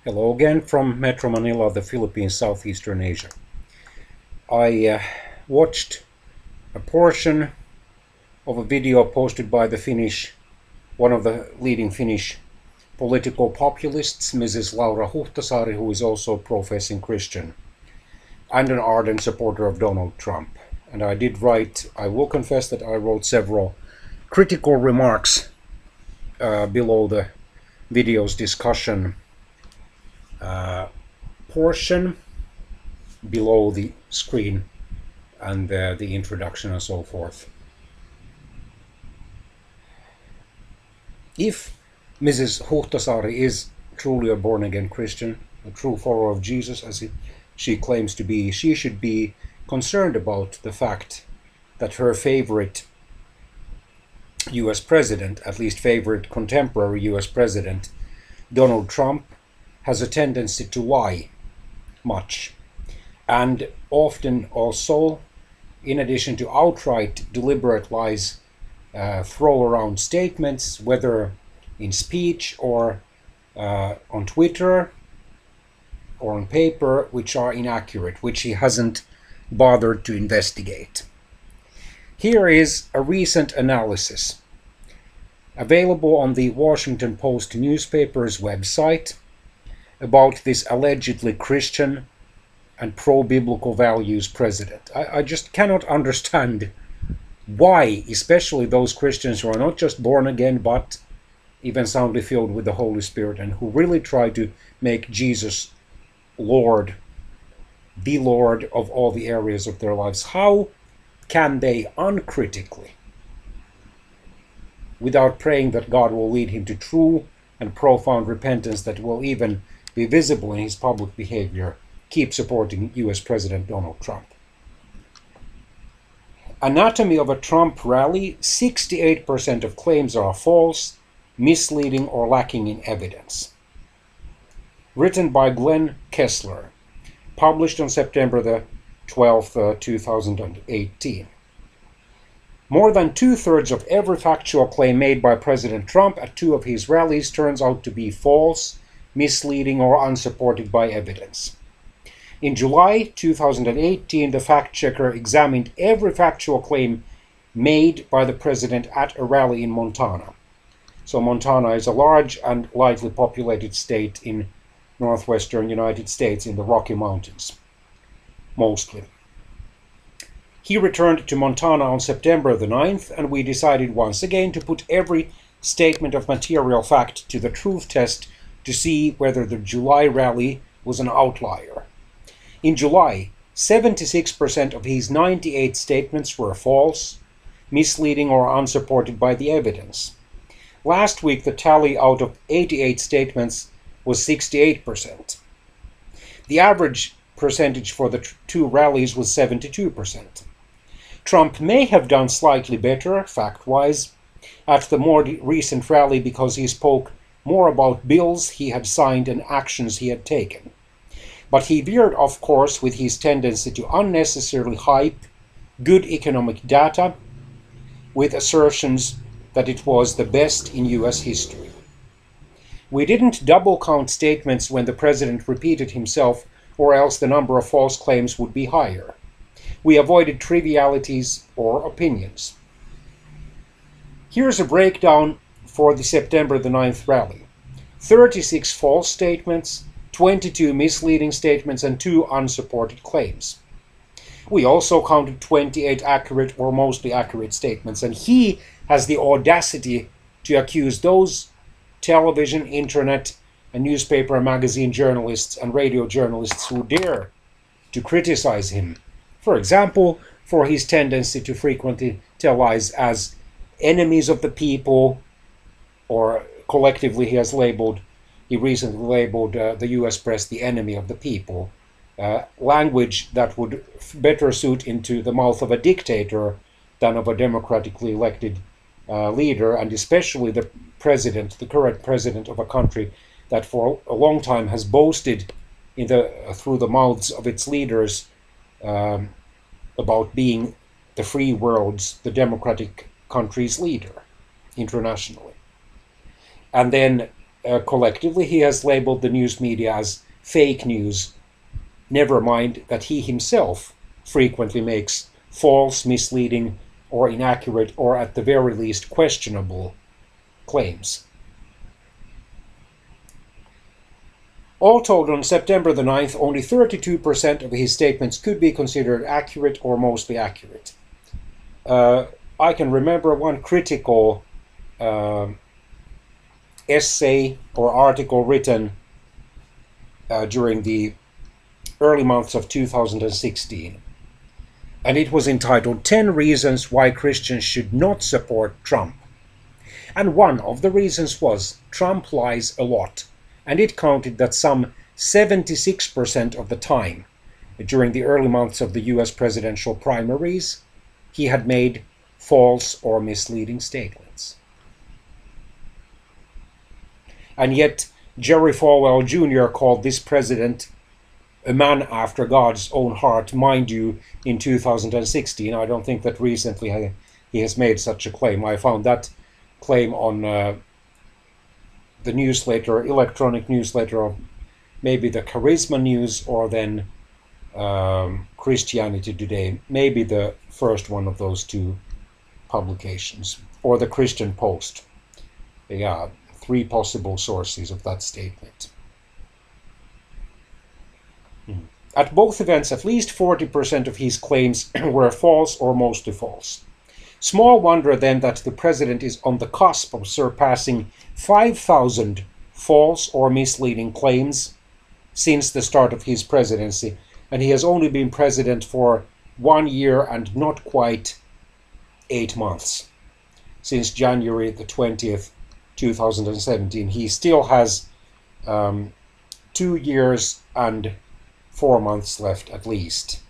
Hello again from Metro Manila, the Philippines, Southeastern Asia. I watched a portion of a video posted by one of the leading Finnish political populists, Mrs. Laura Huhtasaari, who is also a professing Christian and an ardent supporter of Donald Trump. And I will confess that I wrote several critical remarks below the video's discussion portion below the screen and the introduction and so forth. If Mrs. Huhtasaari is truly a born-again Christian, a true follower of Jesus as she claims to be, she should be concerned about the fact that her favorite US president, at least favorite contemporary US president, Donald Trump, has a tendency to lie much, and often also, in addition to outright deliberate lies, throw around statements, whether in speech or on Twitter or on paper, which are inaccurate, which he hasn't bothered to investigate. Here is a recent analysis available on the Washington Post newspaper's website about this allegedly Christian and pro-biblical values president. I just cannot understand why, especially those Christians who are not just born again, but even soundly filled with the Holy Spirit, and who really try to make Jesus Lord, the Lord of all the areas of their lives. How can they uncritically, without praying that God will lead him to true and profound repentance that will even be visible in his public behavior, keep supporting US President Donald Trump? Anatomy of a Trump rally: 68% of claims are false, misleading, or lacking in evidence. Written by Glenn Kessler, published on September the 12th, 2018. More than two-thirds of every factual claim made by President Trump at two of his rallies turns out to be false, misleading, or unsupported by evidence. In July 2018, the fact-checker examined every factual claim made by the president at a rally in Montana. So Montana is a large and lightly populated state in northwestern United States in the Rocky Mountains, mostly. He returned to Montana on September the 9th, and we decided once again to put every statement of material fact to the truth test to see whether the July rally was an outlier. In July, 76% of his 98 statements were false, misleading, or unsupported by the evidence. Last week, the tally out of 88 statements was 68%. The average percentage for the two rallies was 72%. Trump may have done slightly better, fact-wise, at the more recent rally because he spoke more about bills he had signed and actions he had taken. But he veered off course with his tendency to unnecessarily hype good economic data with assertions that it was the best in US history. We didn't double count statements when the president repeated himself, or else the number of false claims would be higher. We avoided trivialities or opinions. Here's a breakdown for the September the 9th rally. 36 false statements, 22 misleading statements, and 2 unsupported claims. We also counted 28 accurate or mostly accurate statements, and he has the audacity to accuse those television, internet, and newspaper and magazine journalists and radio journalists who dare to criticize him, for example, for his tendency to frequently tell lies, as enemies of the people, or collectively he recently labeled the US press the enemy of the people, language that would better suit into the mouth of a dictator than of a democratically elected leader, and especially the current president of a country that for a long time has boasted through the mouths of its leaders about being the free world's, the democratic country's leader internationally. And then collectively he has labeled the news media as fake news. Never mind that he himself frequently makes false, misleading, or inaccurate, or at the very least questionable claims. All told, on September the 9th, only 32% of his statements could be considered accurate or mostly accurate. I can remember one critical essay or article written during the early months of 2016. And it was entitled 10 Reasons Why Christians Should Not Support Trump. And one of the reasons was Trump lies a lot. And it counted that some 76% of the time during the early months of the US presidential primaries, he had made false or misleading statements. And yet, Jerry Falwell Jr. called this president a man after God's own heart, mind you, in 2016. I don't think that recently he has made such a claim. I found that claim on the newsletter, electronic newsletter of maybe the Charisma News or then Christianity Today, maybe the first one of those two publications, or the Christian Post. Yeah, 3 possible sources of that statement. At both events, at least 40% of his claims were false or mostly false. Small wonder then that the president is on the cusp of surpassing 5,000 false or misleading claims since the start of his presidency, and he has only been president for 1 year and not quite 8 months. Since January the 20th, 2017, he still has 2 years and 4 months left at least,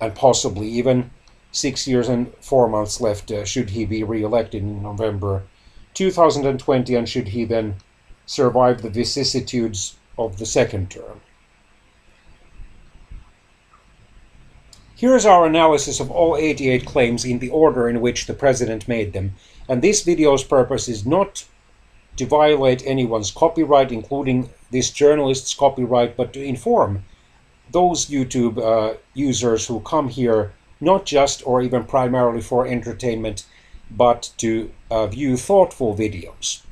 and possibly even 6 years and 4 months left should he be re-elected in November 2020, and should he then survive the vicissitudes of the second term. Here is our analysis of all 88 claims in the order in which the president made them, and this video's purpose is not to violate anyone's copyright, including this journalist's copyright, but to inform those YouTube users who come here not just or even primarily for entertainment, but to view thoughtful videos.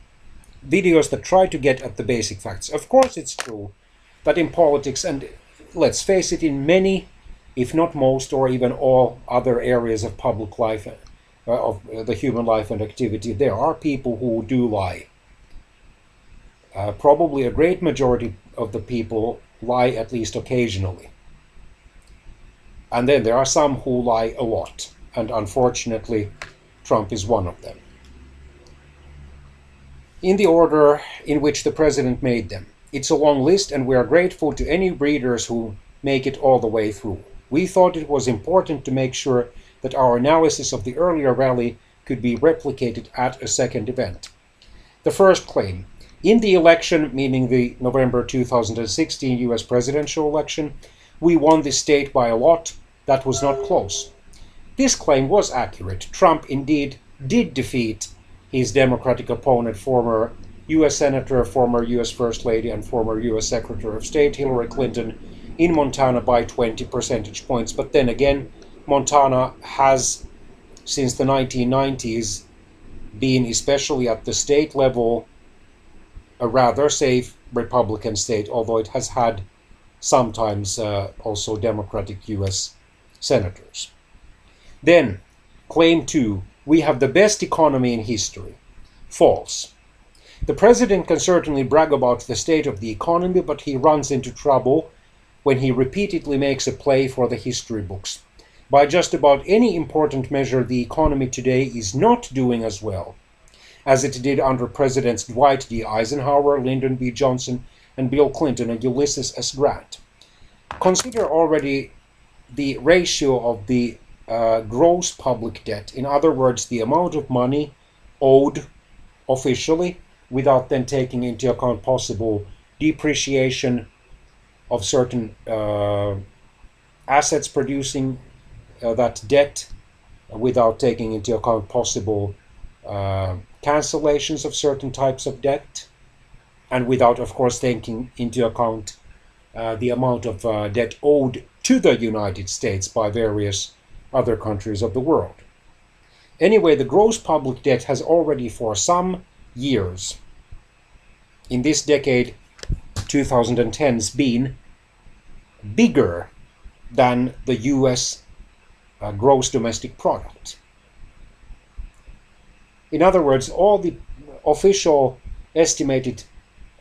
Videos that try to get at the basic facts. Of course, it's true that in politics, and let's face it, in many, if not most, or even all other areas of public life, of the human life and activity, there are people who do lie. Probably a great majority of the people lie at least occasionally. And then there are some who lie a lot, and unfortunately, Trump is one of them. In the order in which the president made them. It's a long list, and we are grateful to any readers who make it all the way through. We thought it was important to make sure that our analysis of the earlier rally could be replicated at a second event. The first claim. In the election, meaning the November 2016 US presidential election, we won the state by a lot that was not close. This claim was accurate. Trump indeed did defeat his Democratic opponent, former US Senator, former US First Lady, and former US Secretary of State Hillary Clinton in Montana by 20 percentage points. But then again, Montana has, since the 1990s, been, especially at the state level, a rather safe Republican state, although it has had sometimes also Democratic US senators. Then, claim 2, we have the best economy in history. False. The president can certainly brag about the state of the economy, but he runs into trouble when he repeatedly makes a play for the history books. By just about any important measure, the economy today is not doing as well as it did under Presidents Dwight D. Eisenhower, Lyndon B. Johnson, and Bill Clinton and Ulysses S. Grant. Consider already the ratio of the gross public debt, in other words, the amount of money owed officially, without then taking into account possible depreciation of certain assets producing that debt, without taking into account possible cancellations of certain types of debt, and without, of course, taking into account the amount of debt owed to the United States by various other countries of the world. Anyway, the gross public debt has already for some years in this decade, 2010s, been bigger than the US gross domestic product. In other words, all the official estimated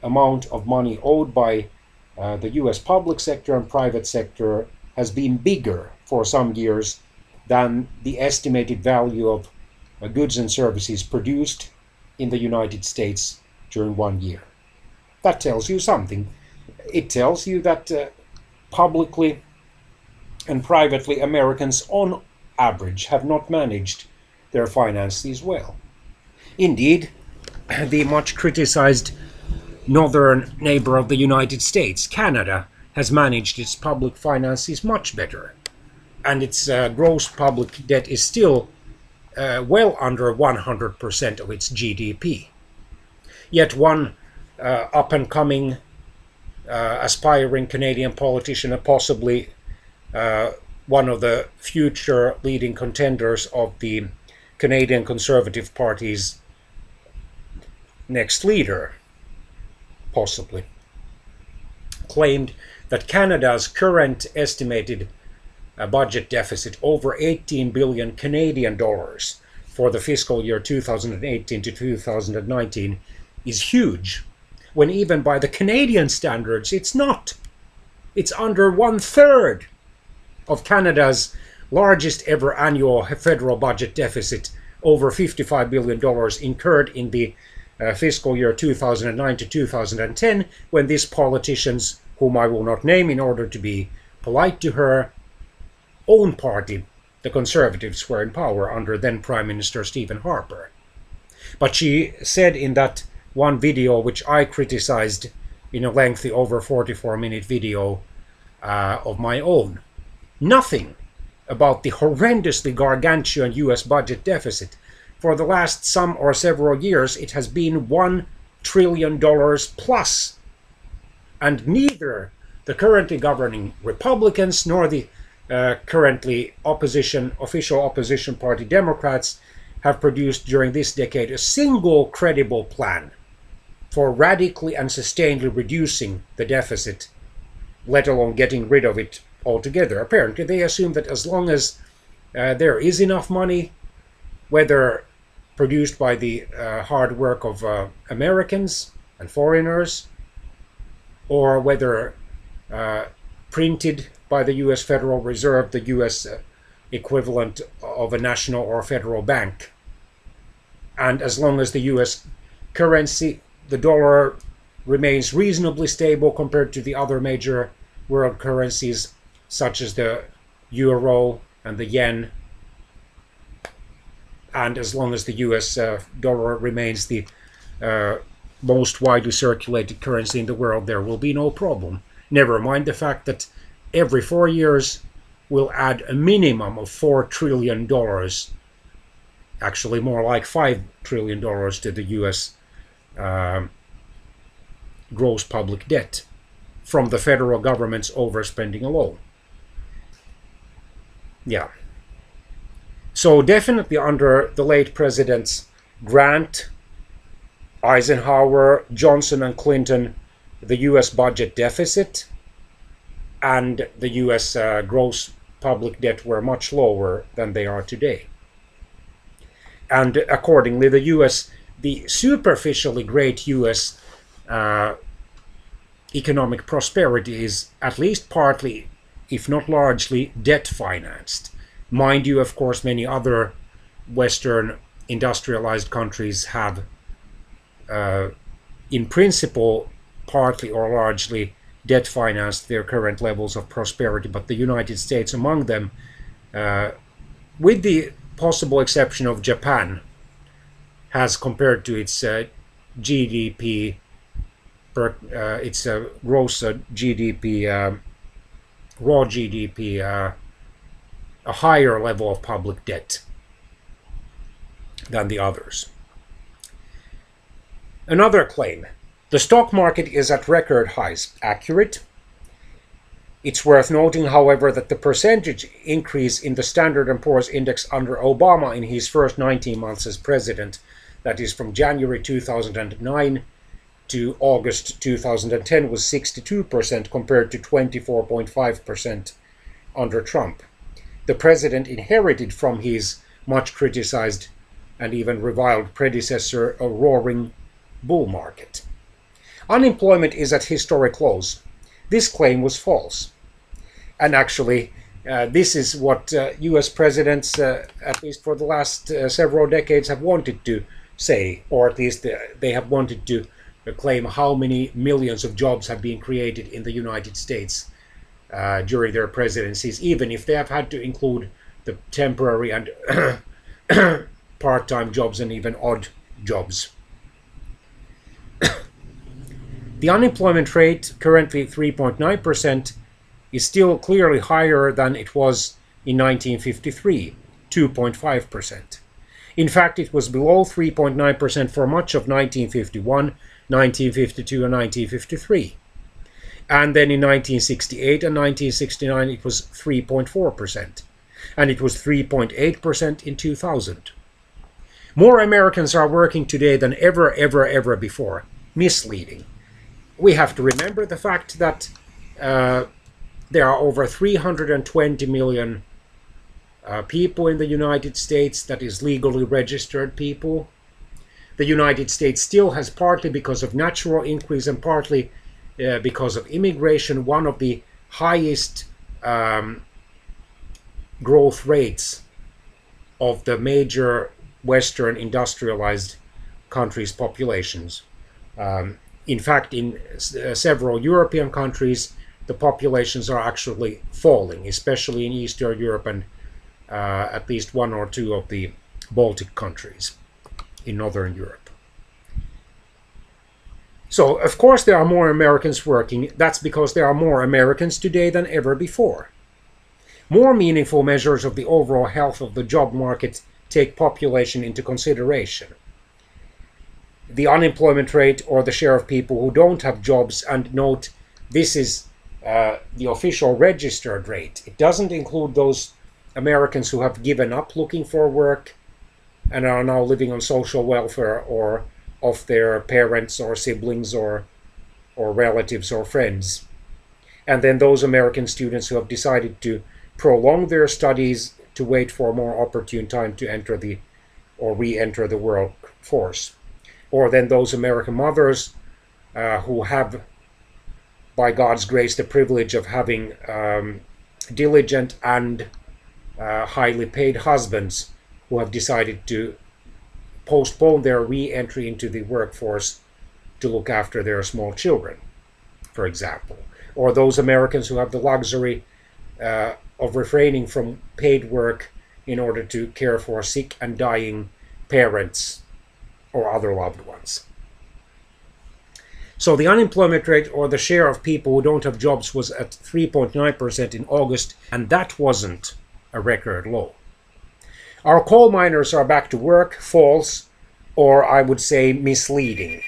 amount of money owed by the US public sector and private sector has been bigger for some years than the estimated value of goods and services produced in the United States during 1 year. That tells you something. It tells you that publicly and privately Americans on average have not managed their finances well. Indeed, the much criticized northern neighbor of the United States, Canada, has managed its public finances much better, and its gross public debt is still well under 100% of its GDP. Yet one up-and-coming, aspiring Canadian politician, and possibly one of the future leading contenders of the Canadian Conservative Party's next leader, possibly, claimed that Canada's current estimated budget deficit, over 18 billion Canadian dollars for the fiscal year 2018 to 2019, is huge, when even by the Canadian standards it's not. It's under 1/3 of Canada's largest ever annual federal budget deficit, over $55 billion incurred in the fiscal year 2009 to 2010, when these politicians, whom I will not name in order to be polite to her own party, the Conservatives, were in power under then Prime Minister Stephen Harper. But she said in that one video, which I criticized in a lengthy over 44-minute video of my own, nothing about the horrendously gargantuan US budget deficit. For the last some or several years, it has been $1 trillion plus. And neither the currently governing Republicans nor the currently official opposition party Democrats have produced during this decade a single credible plan for radically and sustainedly reducing the deficit, let alone getting rid of it altogether. Apparently, they assume that as long as there is enough money, whether produced by the hard work of Americans and foreigners, or whether printed by the US Federal Reserve, the US equivalent of a national or federal bank, and as long as the US currency, the dollar, remains reasonably stable compared to the other major world currencies, such as the euro and the yen, and as long as the US dollar remains the most widely circulated currency in the world, there will be no problem. Never mind the fact that every 4 years will add a minimum of $4 trillion, actually more like $5 trillion, to the US gross public debt from the federal government's overspending alone. Yeah. So definitely under the late presidents Grant, Eisenhower, Johnson, and Clinton, the US budget deficit and the US gross public debt were much lower than they are today. And accordingly, the superficially great US economic prosperity is at least partly, if not largely, debt financed. Mind you, of course, many other Western industrialized countries have, in principle, partly or largely debt financed their current levels of prosperity, but the United States among them, with the possible exception of Japan, has, compared to its GDP, its gross GDP, raw GDP, a higher level of public debt than the others. Another claim. The stock market is at record highs. Accurate. It's worth noting, however, that the percentage increase in the Standard & Poor's index under Obama in his first 19 months as president, that is from January 2009 to August 2010, was 62% compared to 24.5% under Trump. The president inherited from his much criticized and even reviled predecessor a roaring bull market. Unemployment is at historic lows. This claim was false. And actually, this is what US presidents, at least for the last several decades, have wanted to say, or at least they have wanted to claim how many millions of jobs have been created in the United States during their presidencies, even if they have had to include the temporary and part-time jobs and even odd jobs. The unemployment rate, currently 3.9%, is still clearly higher than it was in 1953, 2.5%. In fact, it was below 3.9% for much of 1951, 1952, and 1953. And then in 1968 and 1969, it was 3.4%. And it was 3.8% in 2000. More Americans are working today than ever before. Misleading. We have to remember the fact that there are over 320 million people in the United States, that is legally registered people. The United States still has, partly because of natural increase and partly because of immigration, one of the highest growth rates of the major Western industrialized countries' populations. In fact, in several European countries, the populations are actually falling, especially in Eastern Europe and at least one or two of the Baltic countries in Northern Europe. So, of course, there are more Americans working. That's because there are more Americans today than ever before. More meaningful measures of the overall health of the job market take population into consideration. The unemployment rate, or the share of people who don't have jobs, and note this is the official registered rate. It doesn't include those Americans who have given up looking for work and are now living on social welfare or of their parents or siblings or relatives or friends. And then those American students who have decided to prolong their studies to wait for a more opportune time to enter or re-enter the workforce. Or then those American mothers who have, by God's grace, the privilege of having diligent and highly paid husbands who have decided to postpone their re-entry into the workforce to look after their small children, for example. Or those Americans who have the luxury of refraining from paid work in order to care for sick and dying parents or other loved ones. So the unemployment rate, or the share of people who don't have jobs, was at 3.9% in August, and that wasn't a record low. Our coal miners are back to work. False, or I would say misleading.